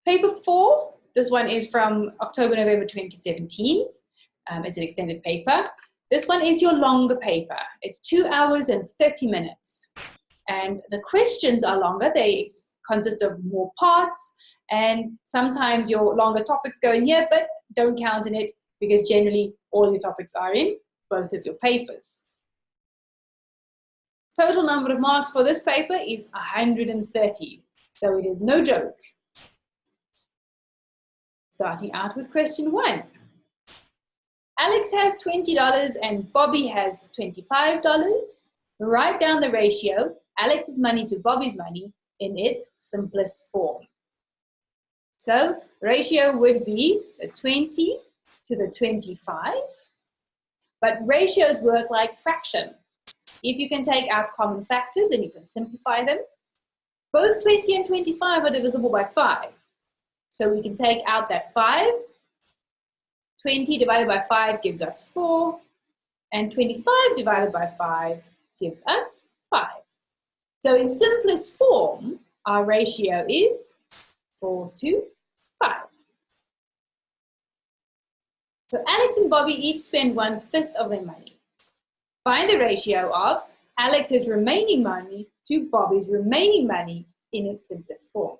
Paper 4, this one is from October, November 2017. It's an extended paper. This one is your longer paper. It's 2 hours and 30 minutes. And the questions are longer. They consist of more parts. And sometimes your longer topics go in here, but don't count in it because generally all your topics are in both of your papers. Total number of marks for this paper is 130. So it is no joke. Starting out with question 1. Alex has $20 and Bobby has $25. Write down the ratio, Alex's money to Bobby's money, in its simplest form. So ratio would be the 20 to the 25, but ratios work like fraction. If you can take out common factors, then you can simplify them. Both 20 and 25 are divisible by 5. So we can take out that 5. 20 divided by 5 gives us 4. And 25 divided by 5 gives us 5. So in simplest form, our ratio is 4 to 5. So Alex and Bobby each spend 1/5 of their money. Find the ratio of Alex's remaining money to Bobby's remaining money in its simplest form.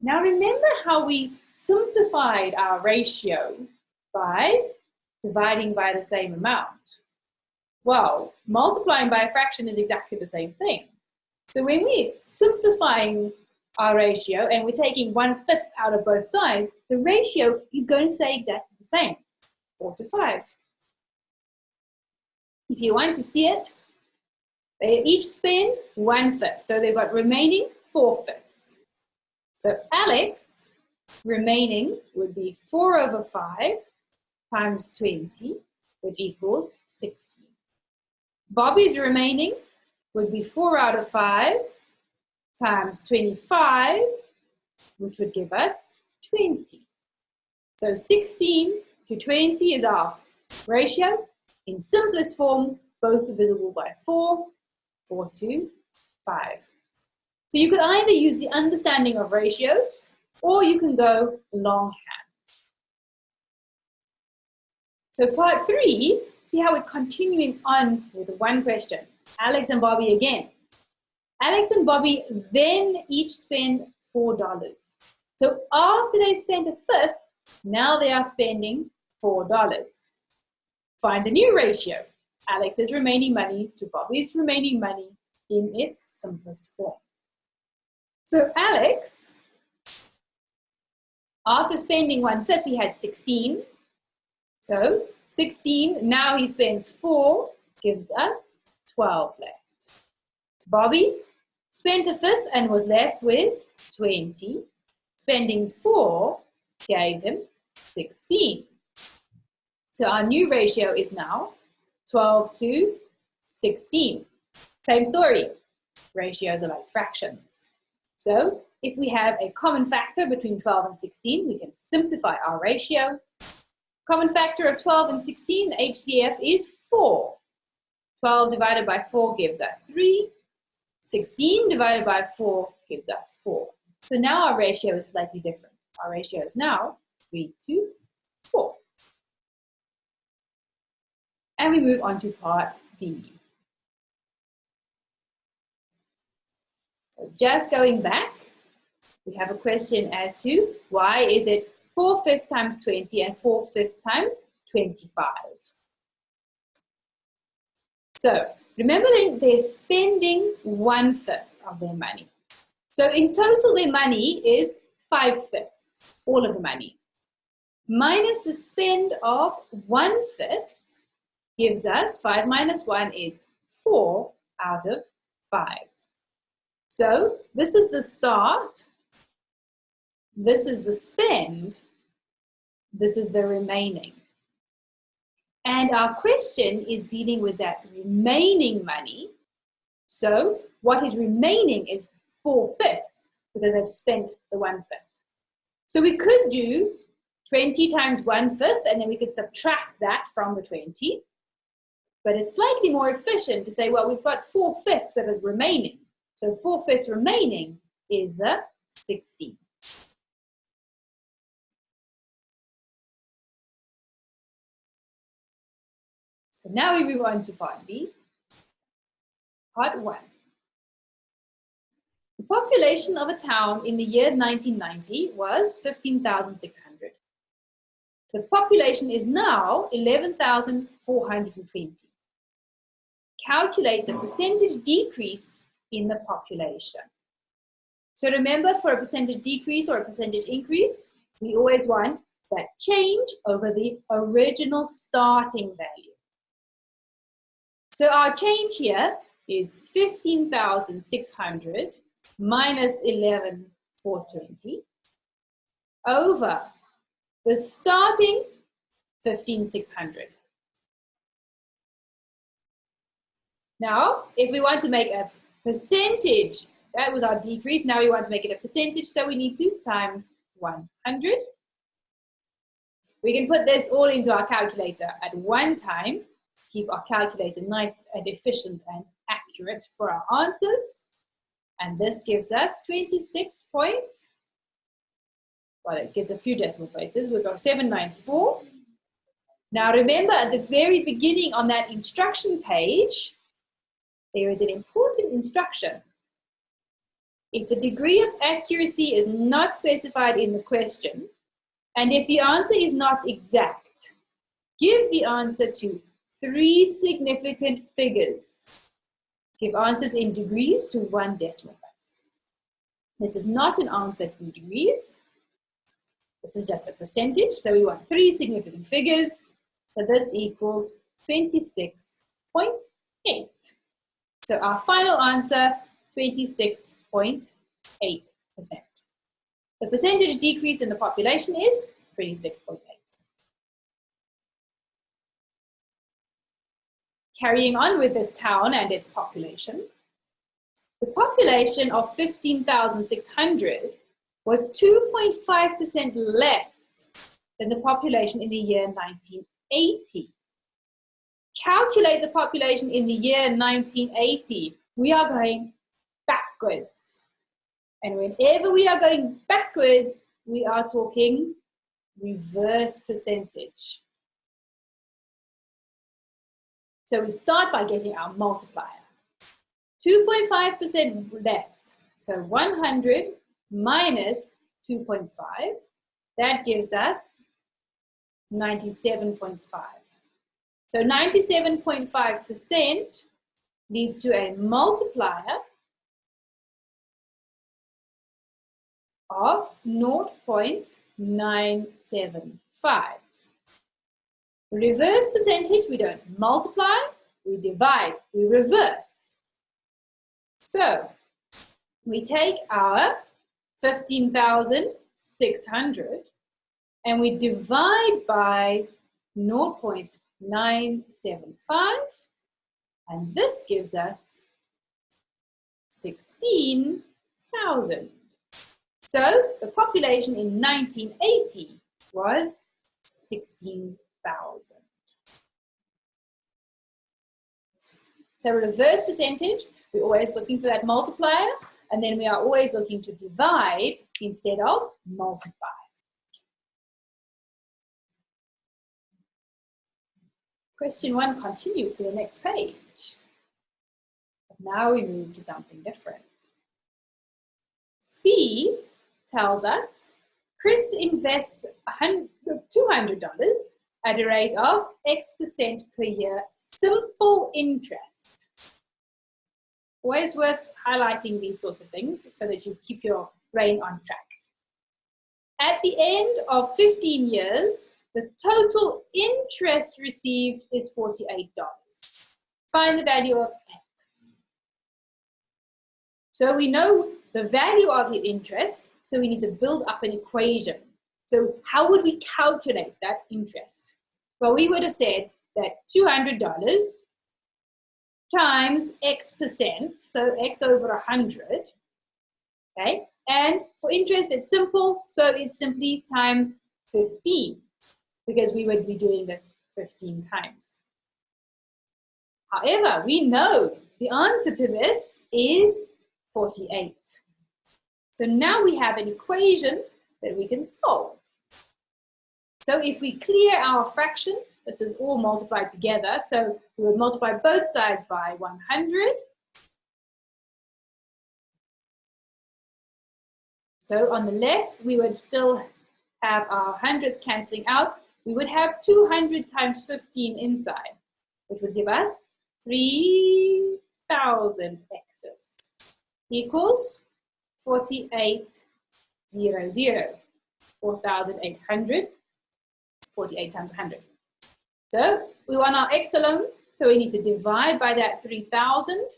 Now remember how we simplified our ratio by dividing by the same amount. Well, multiplying by a fraction is exactly the same thing. So when we're simplifying our ratio and we're taking 1/5 out of both sides, the ratio is going to stay exactly the same, 4 to 5. If you want to see it, they each spend 1/5. So they've got remaining 4/5. So Alex remaining would be 4/5 times 20, which equals 60. Bobby's remaining would be 4/5 times 25, which would give us 20. So 16 to 20 is our ratio. In simplest form, both divisible by 4, 4 to 5. So you could either use the understanding of ratios, or you can go longhand. So part 3, see how we're continuing on with one question. Alex and Bobby again. Alex and Bobby then each spend $4. So after they spend 1/5, now they are spending $4. Find the new ratio, Alex's remaining money to Bobby's remaining money in its simplest form. So Alex, after spending 1/5, he had 16. So 16, now he spends 4, gives us 12 left. Bobby spent 1/5 and was left with 20. Spending 4 gave him 16. So our new ratio is now 12 to 16. Same story. Ratios are like fractions. So if we have a common factor between 12 and 16, we can simplify our ratio. Common factor of 12 and 16, the HCF is 4. 12 divided by 4 gives us 3. 16 divided by 4 gives us 4. So now our ratio is slightly different. Our ratio is now 3 to 4. And we move on to part B. So just going back, we have a question as to why is it 4/5 times 20 and 4/5 times 25. So remember they're spending 1/5 of their money. So in total their money is 5/5, all of the money. Minus the spend of 1/5 gives us 5 minus 1 is 4 out of 5. So this is the start, this is the spend, this is the remaining. And our question is dealing with that remaining money. So what is remaining is 4/5 because I've spent the 1/5. So we could do 20 times 1/5 and then we could subtract that from the 20. But it's slightly more efficient to say, well, we've got 4/5 that is remaining. So 4/5 remaining is the 16. So now we move on to part B. Part 1. The population of a town in the year 1990 was 15,600. The population is now 11,420. Calculate the percentage decrease in the population. So remember, for a percentage decrease or a percentage increase, we always want that change over the original starting value. So our change here is 15,600 minus 11,420 over the starting 15,600. Now, if we want to make a percentage, that was our decrease, now we want to make it a percentage, so we need to times 100. We can put this all into our calculator at one time, keep our calculator nice and efficient and accurate for our answers. And this gives us 26 points. Well, it gives a few decimal places. We've got 794. Now remember, at the very beginning on that instruction page, there is an important instruction. If the degree of accuracy is not specified in the question, and if the answer is not exact, give the answer to 3 significant figures. Give answers in degrees to 1 decimal place. This is not an answer in degrees. This is just a percentage, so we want 3 significant figures. So this equals 26.8. So our final answer, 26.8%. The percentage decrease in the population is 26.8. Carrying on with this town and its population, the population of 15,600 was 2.5% less than the population in the year 1980. Calculate the population in the year 1980. We are going backwards. And whenever we are going backwards, we are talking reverse percentage. So we start by getting our multiplier. 2.5% less. So 100 minus 2.5. That gives us 97.5. So 97.5% leads to a multiplier of 0.975. Reverse percentage, we don't multiply, we divide, we reverse. So we take our 15,600 and we divide by 0.975, and this gives us 16,000. So the population in 1980 was 16,000. So reverse percentage, we're always looking for that multiplier, and then we are always looking to divide instead of multiply. Question 1 continues to the next page. But now we move to something different. C tells us Chris invests $200 at a rate of X% per year, simple interest. Always worth highlighting these sorts of things so that you keep your brain on track. At the end of 15 years, the total interest received is $48. Find the value of X. So we know the value of the interest, so we need to build up an equation. So how would we calculate that interest? Well, we would have said that $200 times X%, so X over 100, okay? And for interest, it's simple, so it's simply times 15, because we would be doing this 15 times. However, we know the answer to this is 48. So now we have an equation that we can solve. So if we clear our fraction, This is all multiplied together. So we would multiply both sides by 100. So on the left, we would still have our hundreds cancelling out. We would have 200 times 15 inside, which would give us 3,000 x's equals 4800. 4,800, 48 times 100. So we want our x alone, so we need to divide by that 3,000.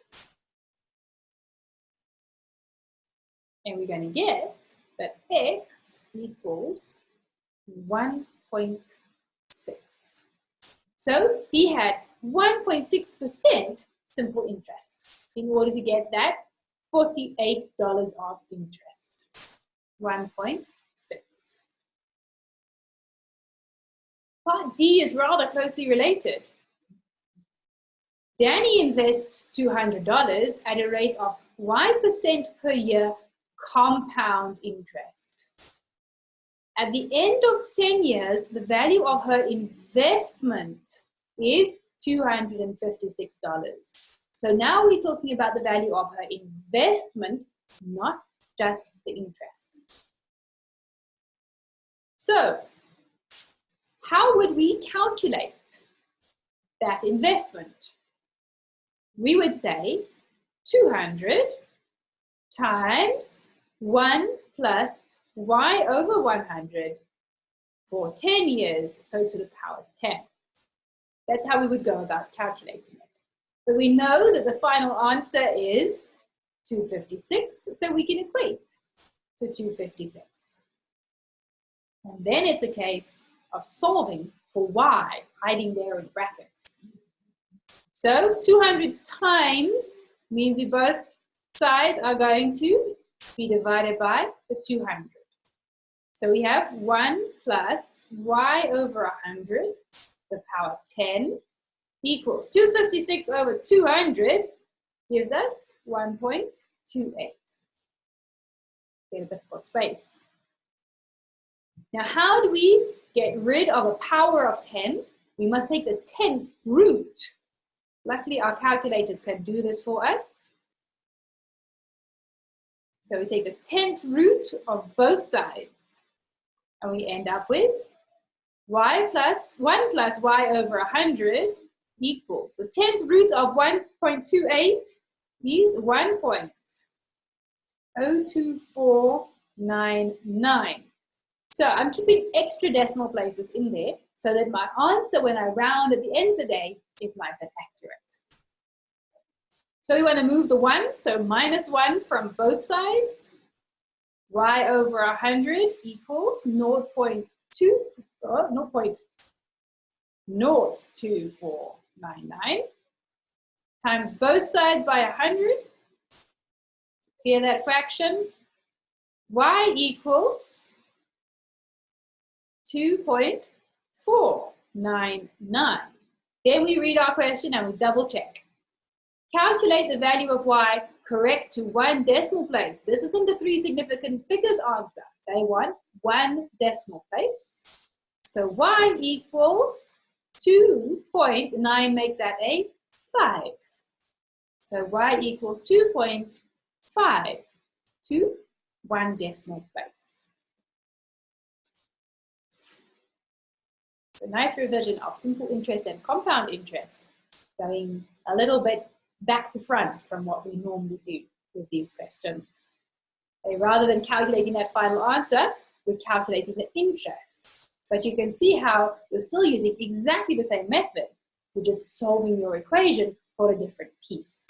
And we're going to get that x equals 1.6. So he had 1.6% simple interest in order to get that $48 of interest. 1.6. Part D is rather closely related. Danny invests $200 at a rate of Y% per year compound interest. At the end of 10 years, the value of her investment is $256. So now we're talking about the value of her investment, not just the interest. So, how would we calculate that investment? We would say 200 times 1 plus y over 100 for 10 years, so to the power 10. That's how we would go about calculating it. But we know that the final answer is 256, so we can equate to 256. And then it's a case of solving for y, hiding there in brackets. So 200 times means we both sides are going to be divided by the 200. So we have 1 plus y over 100, the power 10, equals 256 over 200 gives us 1.28. Get a bit more space. Now, how do we get rid of a power of 10? We must take the 10th root. Luckily, our calculators can do this for us. So we take the 10th root of both sides, and we end up with 1 plus y over 100 equals the 10th root of 1.28 is 1.02499. So I'm keeping extra decimal places in there so that my answer when I round at the end of the day is nice and accurate. So we want to move the 1, so minus 1 from both sides. Y over 100 equals 0.02499 times both sides by 100. Clear that fraction. Y equals 2.499. Then we read our question and we double check. Calculate the value of y correct to 1 decimal place. This isn't a 3 significant figures answer. They want 1 decimal place. So y equals 2.9 makes that a 5. So y equals 2.5 to 1 decimal place. It's a nice revision of simple interest and compound interest, going a little bit back to front from what we normally do with these questions. Okay, rather than calculating that final answer, we're calculating the interest. But you can see how you're still using exactly the same method. You're just solving your equation for a different piece.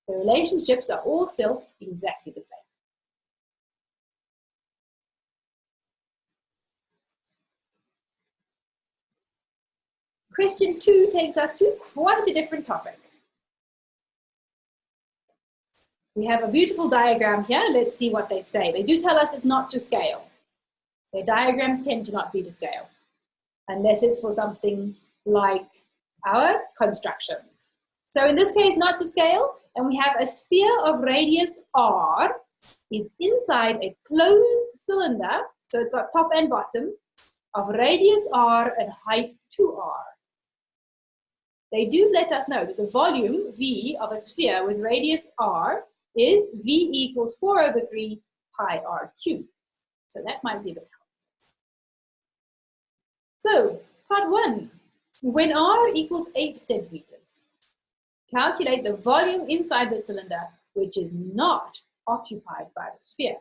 The relationships are all still exactly the same. Question 2 takes us to quite a different topic. We have a beautiful diagram here. Let's see what they say. They do tell us it's not to scale. Their diagrams tend to not be to scale, unless it's for something like our constructions. So in this case, not to scale, and we have a sphere of radius r is inside a closed cylinder, so it's got top and bottom, of radius r and height 2r. they do let us know that the volume V of a sphere with radius R is V equals 4 over 3 pi R cubed. So that might be a bit helpful. So, part 1. When R equals 8 centimeters, calculate the volume inside the cylinder which is not occupied by the sphere.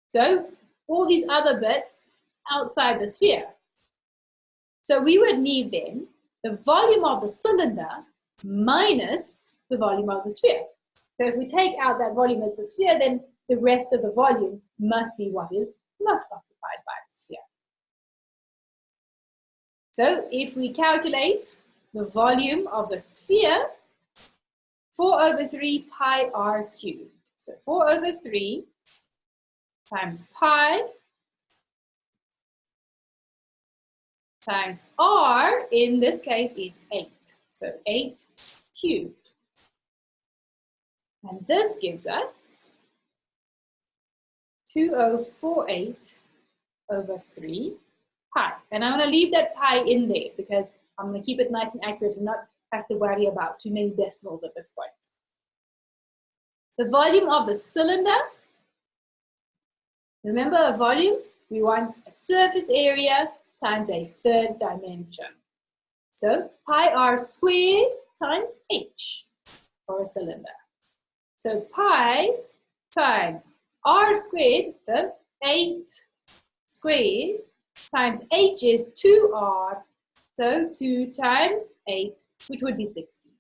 So, all these other bits outside the sphere. So we would need then the volume of the cylinder minus the volume of the sphere. So if we take out that volume as the sphere, then the rest of the volume must be what is not occupied by the sphere. So if we calculate the volume of the sphere, 4 over 3 pi r cubed. So 4 over 3 times pi times r, in this case, is 8. So 8 cubed. And this gives us 2048 over 3 pi. And I'm going to leave that pi in there because I'm going to keep it nice and accurate and not have to worry about too many decimals at this point. The volume of the cylinder, remember a volume, we want a surface area times a third dimension. So pi r squared times h for a cylinder. So pi times r squared, so 8 squared times h is 2r, so 2 times 8, which would be 16.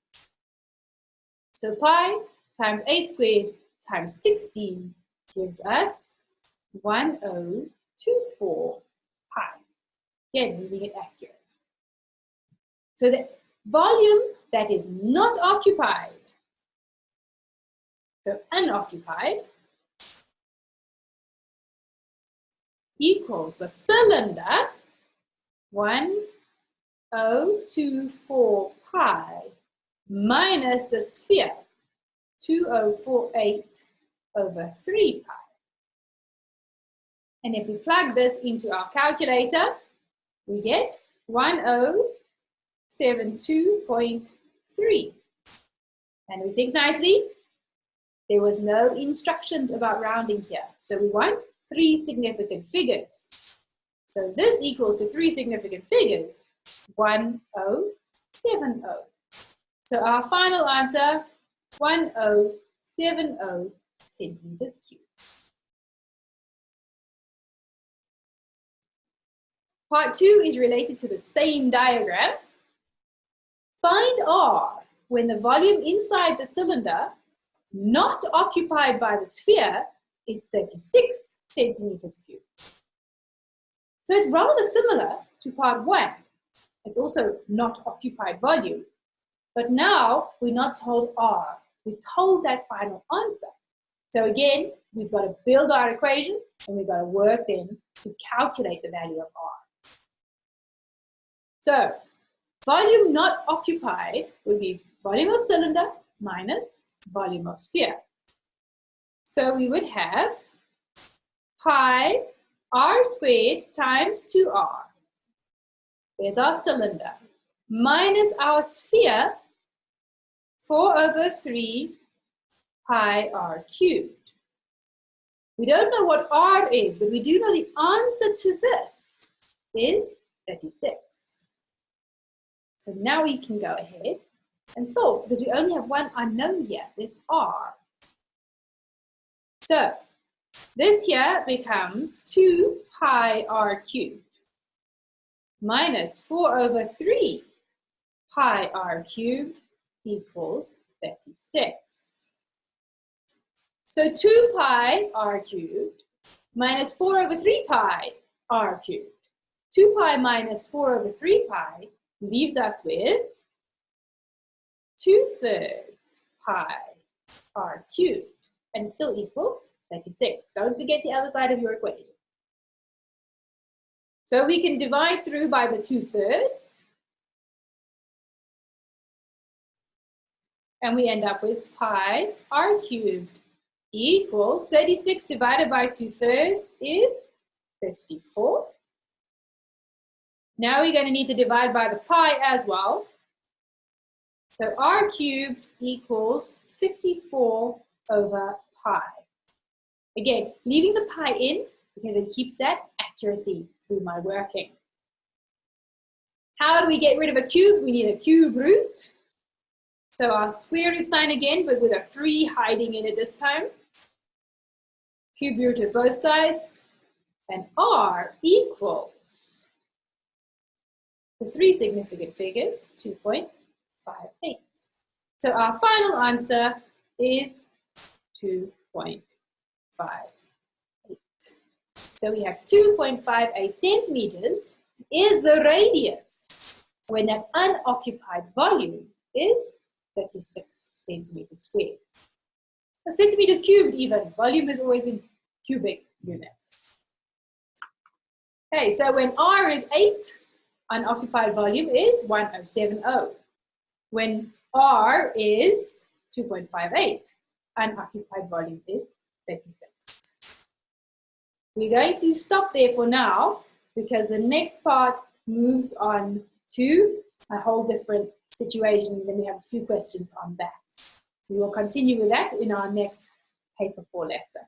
So pi times 8 squared times 16 gives us 1024 pi. Again, leaving it accurate. So the volume that is not occupied, so unoccupied, equals the cylinder 1024 pi minus the sphere 2048 over 3 pi. And if we plug this into our calculator, we get 1072.3. And we think nicely, there was no instructions about rounding here. So we want 3 significant figures. So this equals to 3 significant figures, 1070. So our final answer, 1070 centimeters cubed. Part 2 is related to the same diagram. Find R when the volume inside the cylinder, not occupied by the sphere, is 36 centimeters cubed. So it's rather similar to part 1. It's also not occupied volume. But now we're not told R. We're told that final answer. So again, we've got to build our equation and we've got to work then to calculate the value of R. So, volume not occupied would be volume of cylinder minus volume of sphere. So we would have pi r squared times 2r. There's our cylinder. Minus our sphere, 4 over 3 pi r cubed. We don't know what r is, but we do know the answer to this is 36. So now we can go ahead and solve because we only have one unknown here, this r. So this here becomes 2 pi r cubed minus 4 over 3 pi r cubed equals 36. So 2 pi r cubed minus 4 over 3 pi r cubed. 2 pi minus 4 over 3 pi leaves us with 2/3 pi r cubed, and it still equals 36. Don't forget the other side of your equation. So we can divide through by the 2/3, and we end up with pi r cubed equals 36 divided by 2/3 is 54. Now we're going to need to divide by the pi as well. So r cubed equals 54 over pi. Again, leaving the pi in because it keeps that accuracy through my working. How do we get rid of a cube? We need a cube root. So our square root sign again, but with a 3 hiding in it this time. Cube root of both sides. And r equals the 3 significant figures, 2.58. So our final answer is 2.58. So we have 2.58 centimeters is the radius when an unoccupied volume is 36 centimeters squared. A centimeters cubed even, volume is always in cubic units. Okay, so when r is 8, unoccupied volume is 1070. When r is 2.58, unoccupied volume is 36. We're going to stop there for now because the next part moves on to a whole different situation, and then we have a few questions on that. So we will continue with that in our next paper 4 lesson.